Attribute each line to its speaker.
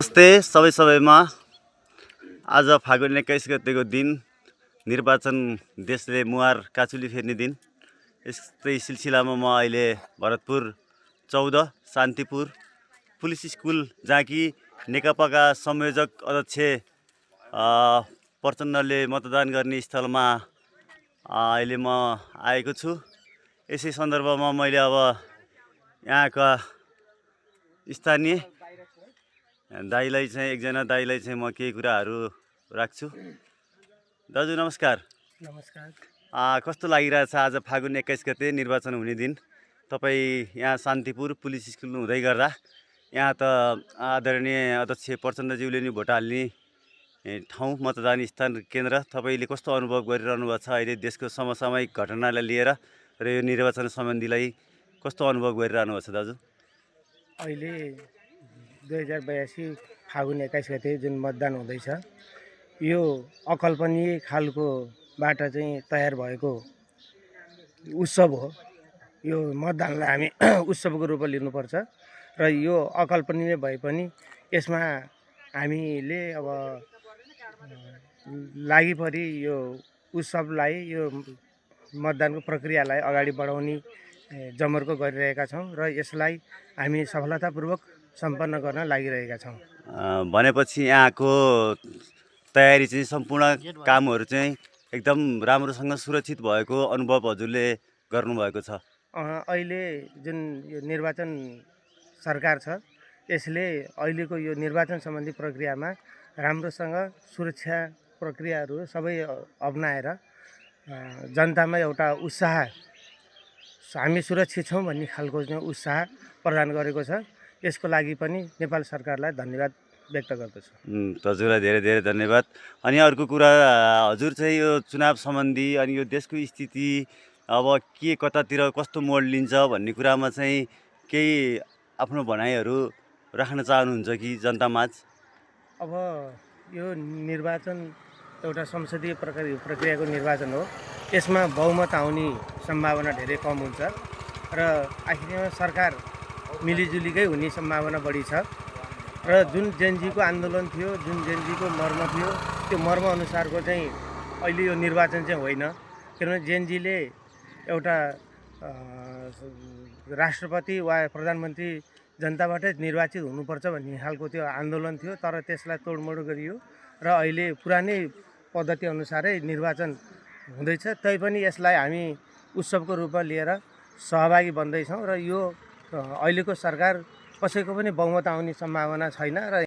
Speaker 1: नमस्ते सबैमा आज फागुन 21 गतेको दिन निर्वाचन देशले मुहार काचुली फेर्ने दिन। यस्तै सिलसिलामा म अहिले भरतपुर 14 शान्तिपुर पुलिस स्कुल जहाँ कि नेकपाका संयोजक अध्यक्ष प्रचण्डले मतदान गर्ने स्थलमा अहिले म आएको छु। यसै सन्दर्भमा मैले अब यहाँका स्थानीय दाइलाई चाहिँ एकजना दाइलाई चाहिँ म केही कुराहरू राख्छु। दाजु नमस्कार।
Speaker 2: नमस्कार।
Speaker 1: कस्तो लागिरहेछ आज फागुन 21 गते निर्वाचन हुने दिन? तपाईँ यहाँ शान्तिपुर पुलिस स्कुल हुँदै गर्दा यहाँ त आदरणीय अध्यक्ष प्रचण्डज्यूले नि भोट हाल्ने ठाउँ मतदान स्थान केन्द्र, तपाईँले कस्तो अनुभव गरिरहनु भएको छ अहिले देशको समसामयिक घटनालाई लिएर र यो निर्वाचन सम्बन्धीलाई कस्तो अनुभव गरिरहनु भएको छ दाजु?
Speaker 2: अहिले 2082 फागुन 21 गते जुन मतदान हुँदैछ यो अकल्पनीय खालको बाट चाहिँ तयार भएको उत्सव हो। यो मतदानलाई हामी उत्सवको रूपमा लिनुपर्छ र यो अकल्पनीय भए पनि यसमा हामीले अब लागि परि यो उत्सवलाई यो मतदानको प्रक्रियालाई अगाडि बढाउने जमर्को गरिरहेका छौँ र यसलाई हामी सफलतापूर्वक सम्पन्न गर्न लागिरहेका छौँ।
Speaker 1: भनेपछि यहाँको तयारी चाहिँ सम्पूर्ण कामहरू चाहिँ एकदम राम्रोसँग सुरक्षित भएको अनुभव हजुरले गर्नुभएको छ।
Speaker 2: अहिले जुन यो निर्वाचन सरकार छ यसले अहिलेको यो निर्वाचन सम्बन्धी प्रक्रियामा राम्रोसँग सुरक्षा प्रक्रियाहरू सबै अपनाएर जनतामा एउटा उत्साह, हामी सुरक्षित छौँ भन्ने खालको चाहिँ उत्साह प्रदान गरेको छ। यसको लागि पनि नेपाल सरकारलाई धन्यवाद व्यक्त गर्दछु।
Speaker 1: हजुरलाई धेरै धेरै धन्यवाद। अनि अर्को कुरा, हजुर चाहिँ यो चुनाव सम्बन्धी अनि यो देशको स्थिति अब के कतातिर कस्तो मोड लिन्छ भन्ने कुरामा चाहिँ केही आफ्नो भनाइहरू राख्न चाहनुहुन्छ कि जनतामाझ?
Speaker 2: अब यो निर्वाचन एउटा संसदीय प्रक्रियाको निर्वाचन हो। यसमा बहुमत आउने सम्भावना धेरै कम हुन्छ र आखिरमा सरकार मिलिजुलीकै हुने सम्भावना बढी छ र जुन जेनजीको आन्दोलन थियो, जुन जेनजीको मर्म थियो, त्यो मर्म अनुसारको चाहिँ अहिले यो निर्वाचन चाहिँ होइन। किनभने जेनजीले एउटा राष्ट्रपति वा प्रधानमन्त्री जनताबाटै निर्वाचित हुनुपर्छ भन्ने खालको त्यो आन्दोलन थियो, तर त्यसलाई तोडमोड गरियो र अहिले पुरानै पद्धति अनुसारै निर्वाचन हुँदैछ। तैपनि यसलाई हामी उत्सवको रूपमा लिएर सहभागी बन्दैछौँ र यो अहिलेको सरकार कसैको पनि बहुमत आउने सम्भावना छैन र